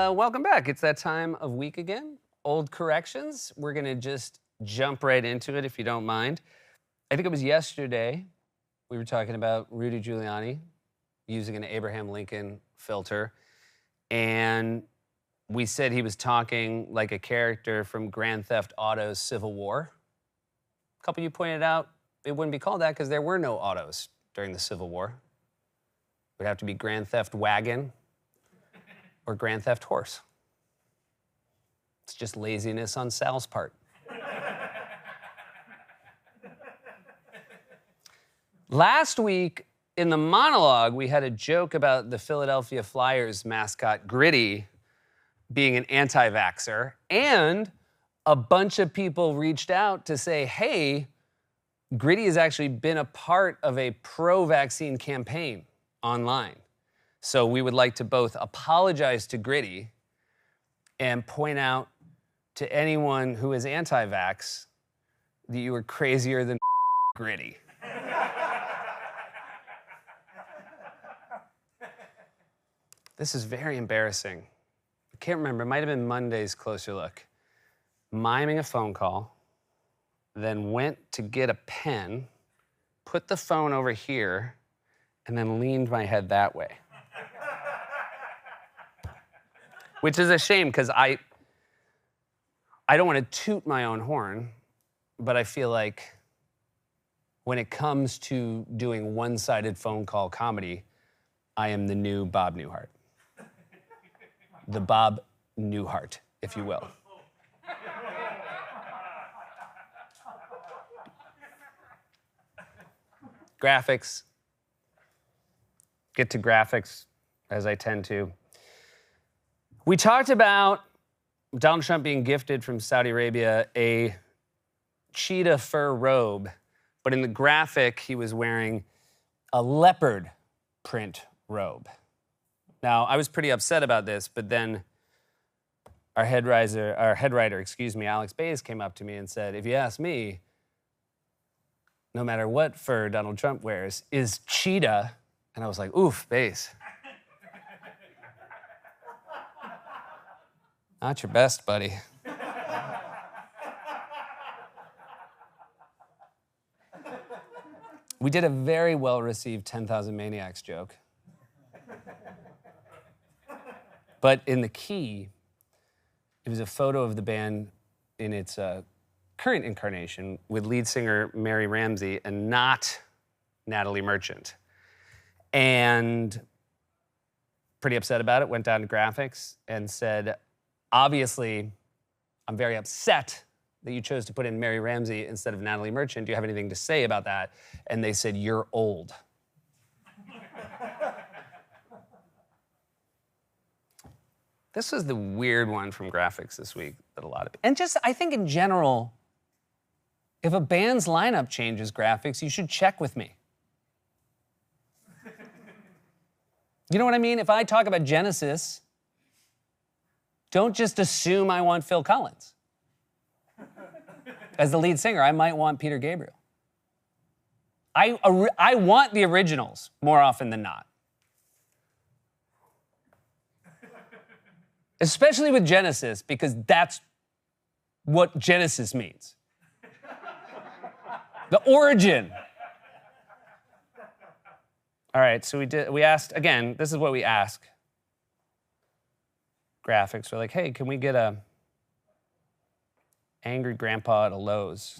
Welcome back. It's that time of week again. Old corrections. We're going to just jump right into it if you don't mind. I think it was yesterday we were talking about Rudy Giuliani using an Abraham Lincoln filter. And we said he was talking like a character from Grand Theft Auto's Civil War. A couple of you pointed out it wouldn't be called that because there were no autos during the Civil War. It would have to be Grand Theft Wagon or Grand Theft Horse. It's just laziness on Sal's part. Last week, in the monologue, we had a joke about the Philadelphia Flyers mascot, Gritty, being an anti-vaxxer, and a bunch of people reached out to say, hey, Gritty has actually been a part of a pro-vaccine campaign online. So we would like to both apologize to Gritty and point out to anyone who is anti-vax that you are crazier than Gritty. This is very embarrassing. I can't remember, it might have been Monday's Closer Look. Miming a phone call, then went to get a pen, put the phone over here, and then leaned my head that way. Which is a shame, because I don't want to toot my own horn, but I feel like when it comes to doing one-sided phone call comedy, I am the new Bob Newhart. The Bob Newhart, if you will. Graphics. Get to graphics, as I tend to. We talked about Donald Trump being gifted from Saudi Arabia a cheetah fur robe, but in the graphic, he was wearing a leopard print robe. Now, I was pretty upset about this, but then our head writer, Alex Bays, came up to me and said, if you ask me, no matter what fur Donald Trump wears, is cheetah. And I was like, oof, Bays. Not your best, buddy. We did a very well-received 10,000 Maniacs joke. But in the key, it was a photo of the band in its current incarnation with lead singer Mary Ramsey and not Natalie Merchant. And pretty upset about it, went down to graphics and said, obviously, I'm very upset that you chose to put in Mary Ramsey instead of Natalie Merchant. Do you have anything to say about that? And they said, you're old. This was the weird one from graphics this week that a lot of, and just, I think in general, if a band's lineup changes graphics, you should check with me. You know what I mean? If I talk about Genesis, don't just assume I want Phil Collins. As the lead singer, I might want Peter Gabriel. I want the originals more often than not. Especially with Genesis, because that's what Genesis means. The origin. All right, so we asked, again, this is what we ask. Graphics, we're like, hey, can we get a angry grandpa at a Lowe's?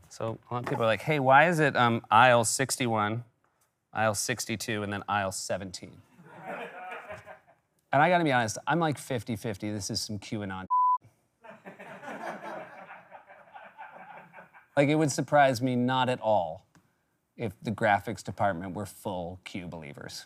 So a lot of people are like, hey, why is it aisle 61, aisle 62, and then aisle 17? And I gotta be honest, I'm like 50-50. This is some QAnon. Like, it would surprise me not at all if the graphics department were full Q believers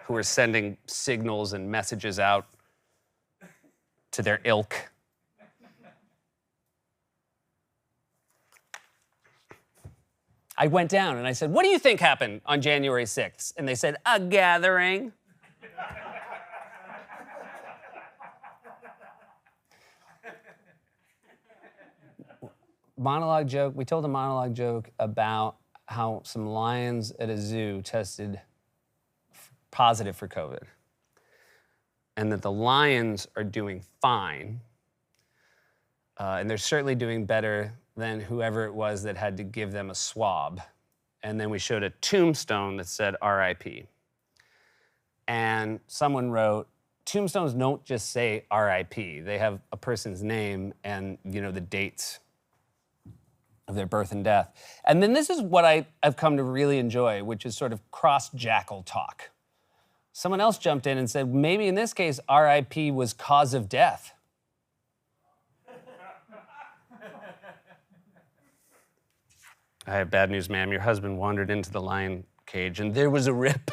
who are sending signals and messages out to their ilk. I went down and I said, what do you think happened on January 6th? And they said, a gathering. Monologue joke, we told a monologue joke about how some lions at a zoo tested positive for COVID. and that the Lions are doing fine. And they're certainly doing better than whoever it was that had to give them a swab. And then we showed a tombstone that said RIP. And someone wrote, tombstones don't just say RIP. They have a person's name and, the dates of their birth and death. And then this is what I've come to really enjoy, which is sort of cross-jackal talk. Someone else jumped in and said, maybe in this case, RIP was cause of death. I have bad news, ma'am. Your husband wandered into the lion cage and there was a rip.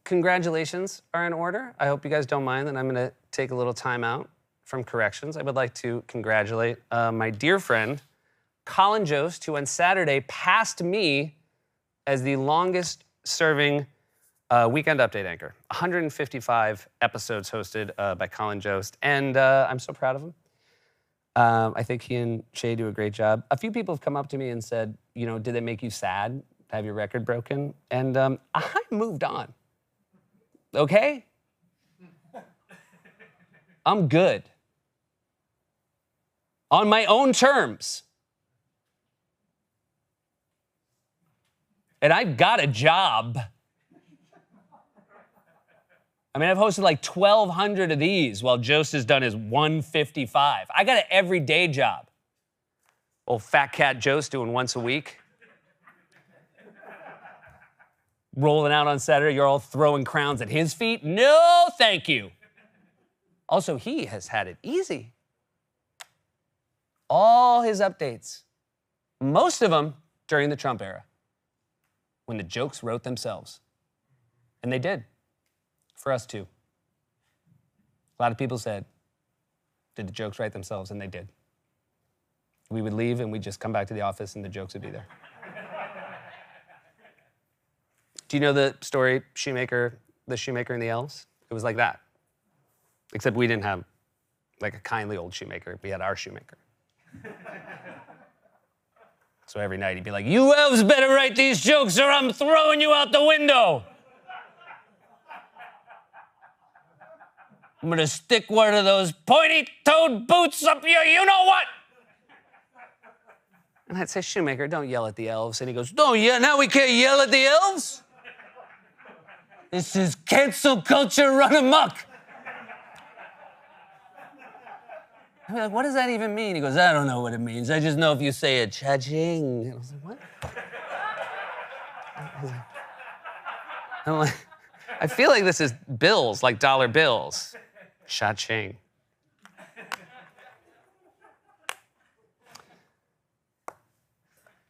Congratulations are in order. I hope you guys don't mind that I'm gonna take a little time out from corrections. I would like to congratulate my dear friend, Colin Jost, who on Saturday passed me as the longest serving Weekend Update anchor. 155 episodes hosted by Colin Jost, and I'm so proud of him. I think he and Shay do a great job. A few people have come up to me and said, did it make you sad to have your record broken? And I moved on. Okay? I'm good. On my own terms. And I've got a job. I mean, I've hosted like 1,200 of these while Jost has done his 155. I got an everyday job. Old fat cat Jost doing once a week. Rolling out on Saturday, you're all throwing crowns at his feet? No, thank you. Also, he has had it easy. All his updates, most of them during the Trump era, when the jokes wrote themselves. And they did, for us too. A lot of people said, did the jokes write themselves? And they did. We would leave and we'd just come back to the office and the jokes would be there. Do you know the story, The Shoemaker and the Elves? It was like that. Except we didn't have like a kindly old shoemaker. We had our shoemaker. So every night he'd be like, you elves better write these jokes or I'm throwing you out the window. I'm gonna stick one of those pointy-toed boots up your you-know-what. And I'd say, Shoemaker, don't yell at the elves. And he goes, no, yeah, now we can't yell at the elves? This is cancel culture run amok. I'm like, what does that even mean? He goes, I don't know what it means. I just know if you say it, cha-ching. And I was like, what? I'm like, I feel like this is bills, like dollar bills. Cha-ching.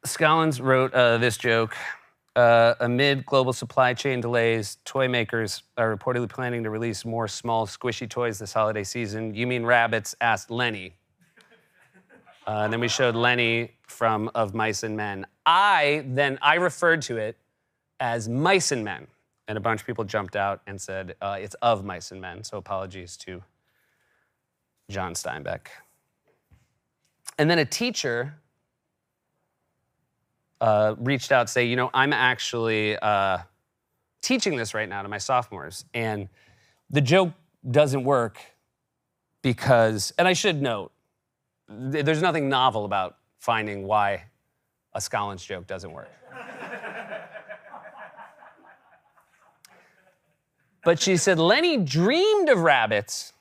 Scollins wrote this joke. Amid global supply chain delays, toy makers are reportedly planning to release more small, squishy toys this holiday season. You mean rabbits? Asked Lenny. And then we showed Lenny from Of Mice and Men. I referred to it as Mice and Men. And a bunch of people jumped out and said, it's Of Mice and Men. So apologies to John Steinbeck. And then a teacher reached out to say, I'm actually teaching this right now to my sophomores. And the joke doesn't work because, and I should note, there's nothing novel about finding why a Scollins joke doesn't work. But she said, Lenny dreamed of rabbits,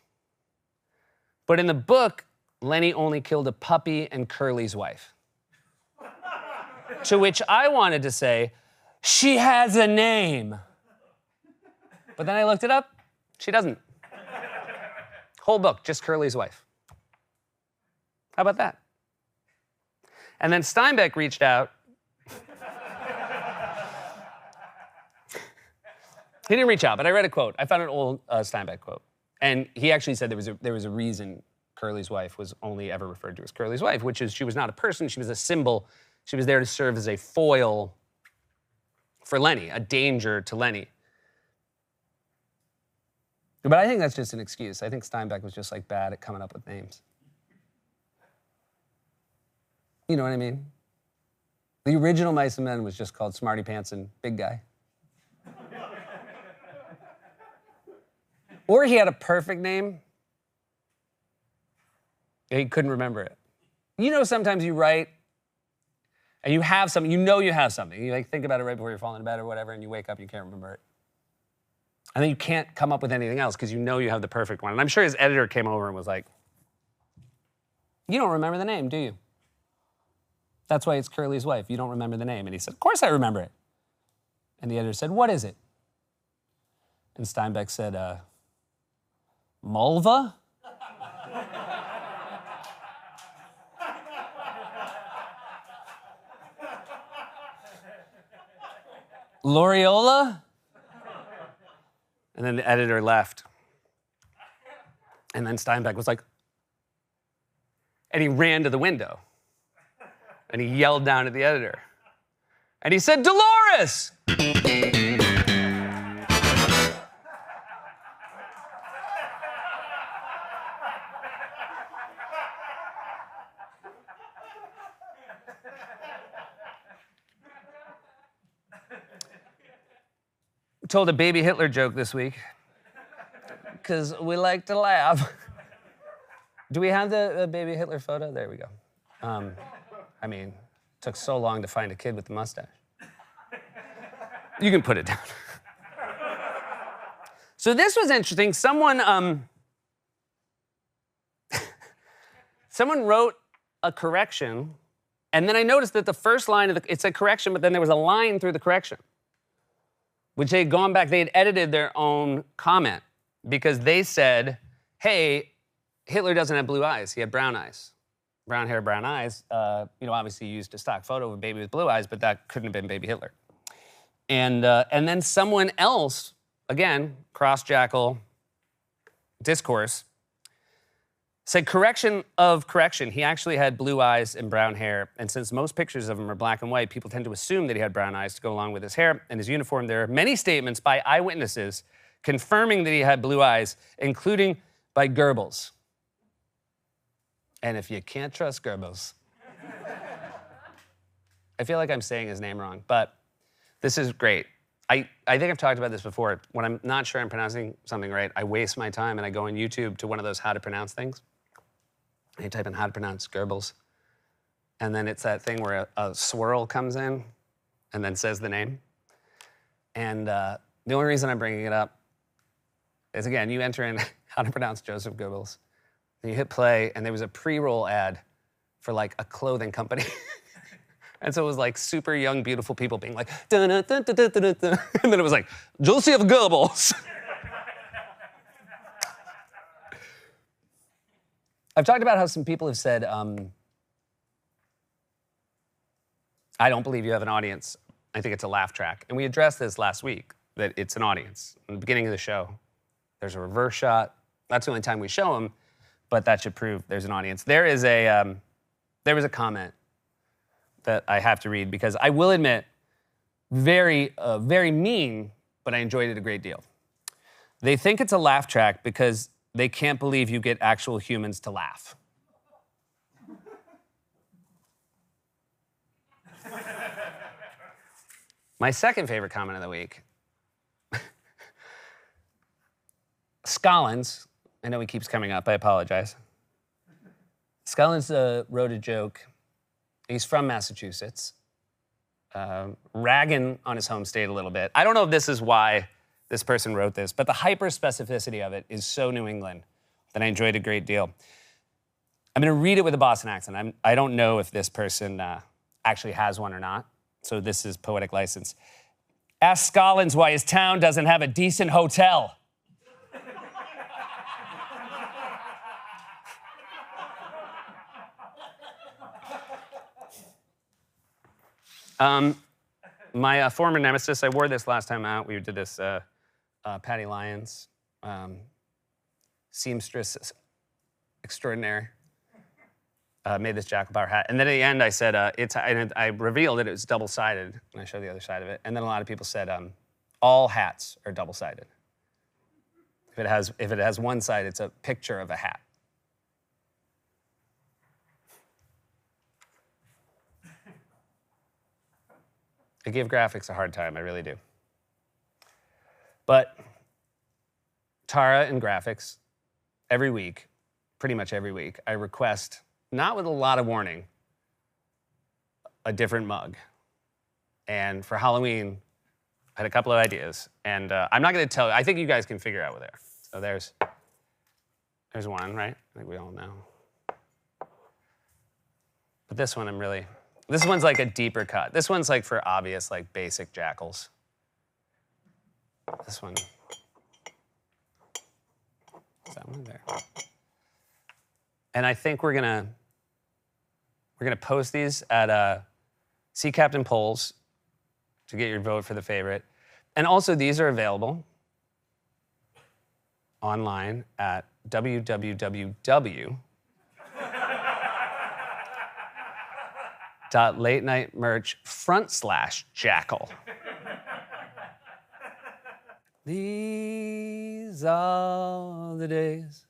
but in the book, Lenny only killed a puppy and Curly's wife. To which I wanted to say, she has a name. But then I looked it up, she doesn't. Whole book, just Curly's wife. How about that? And then Steinbeck reached out. He didn't reach out, but I read a quote. I found an old Steinbeck quote. And he actually said there was a reason Curly's wife was only ever referred to as Curly's wife, which is she was not a person, she was a symbol. She was there to serve as a foil for Lenny, a danger to Lenny. But I think that's just an excuse. I think Steinbeck was just like bad at coming up with names. You know what I mean? The original Mice and Men was just called Smarty Pants and Big Guy. Or he had a perfect name. He couldn't remember it. You know, sometimes you write and you have something, you know you have something. You like think about it right before you're falling to bed or whatever, and you wake up, you can't remember it. And then you can't come up with anything else because you know you have the perfect one. And I'm sure his editor came over and was like, "You don't remember the name, do you? That's why it's Curly's wife. You don't remember the name." And he said, "Of course I remember it." And the editor said, "What is it?" And Steinbeck said, Mulva? Loriola? And then the editor left. And then Steinbeck was like, and he ran to the window. And he yelled down at the editor. And he said, "Dolores!" Told a baby Hitler joke this week because we like to laugh. Do we have the baby Hitler photo? There we go. I mean, it took so long to find a kid with the mustache. You can put it down. So this was interesting. Someone wrote a correction, and then I noticed that the first line of it said correction, but then there was a line through the correction, which they had gone back, they had edited their own comment because they said, hey, Hitler doesn't have blue eyes, he had brown eyes. Brown hair, brown eyes. Obviously you used a stock photo of a baby with blue eyes, but that couldn't have been baby Hitler. And then someone else, again, cross-jackal discourse, said correction of correction. He actually had blue eyes and brown hair, and since most pictures of him are black and white, people tend to assume that he had brown eyes to go along with his hair and his uniform. There are many statements by eyewitnesses confirming that he had blue eyes, including by Goebbels. And if you can't trust Goebbels, I feel like I'm saying his name wrong, but this is great. I think I've talked about this before. When I'm not sure I'm pronouncing something right, I waste my time and I go on YouTube to one of those how to pronounce things. And you type in how to pronounce Goebbels. And then it's that thing where a swirl comes in and then says the name. And the only reason I'm bringing it up is, again, you enter in how to pronounce Joseph Goebbels. And you hit play, and there was a pre-roll ad for like a clothing company. And so it was like super young, beautiful people being like, dun, dun, dun, dun, dun, dun, dun. And then it was like, Joseph Goebbels. I've talked about how some people have said, I don't believe you have an audience. I think it's a laugh track. And we addressed this last week, that it's an audience. In the beginning of the show, there's a reverse shot. That's the only time we show them, but that should prove there's an audience. There was a comment that I have to read because I will admit, very mean, but I enjoyed it a great deal. They think it's a laugh track because they can't believe you get actual humans to laugh. My second favorite comment of the week. Scollins, I know he keeps coming up, I apologize. Scollins wrote a joke. He's from Massachusetts, ragging on his home state a little bit. I don't know if this is why this person wrote this, but the hyper-specificity of it is so New England that I enjoyed a great deal. I'm gonna read it with a Boston accent. I don't know if this person actually has one or not, so this is poetic license. Ask Scollins why his town doesn't have a decent hotel. My former nemesis, I wore this last time out. We did this, Patty Lyons, seamstress extraordinaire, made this Jackal Bauer hat. And then at the end I said, I revealed that it was double-sided, and I showed the other side of it. And then a lot of people said, all hats are double-sided. If it has one side, it's a picture of a hat. I give graphics a hard time, I really do. But Tara and graphics, every week, pretty much every week, I request, not with a lot of warning, a different mug. And for Halloween, I had a couple of ideas. And I'm not gonna tell you, I think you guys can figure out what they are. So there's one, right? I think we all know. But this one this one's like a deeper cut. This one's like for obvious, like basic jackals. This one. Is that one there? And I think we're gonna post these at Sea Captain Polls to get your vote for the favorite. And also these are available online at www.latenightmerch.com/jackal. These are the days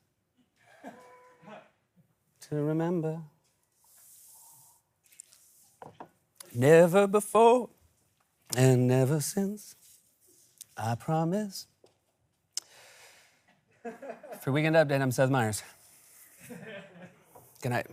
to remember. Never before and never since, I promise. For Weekend Update, I'm Seth Meyers. Good night.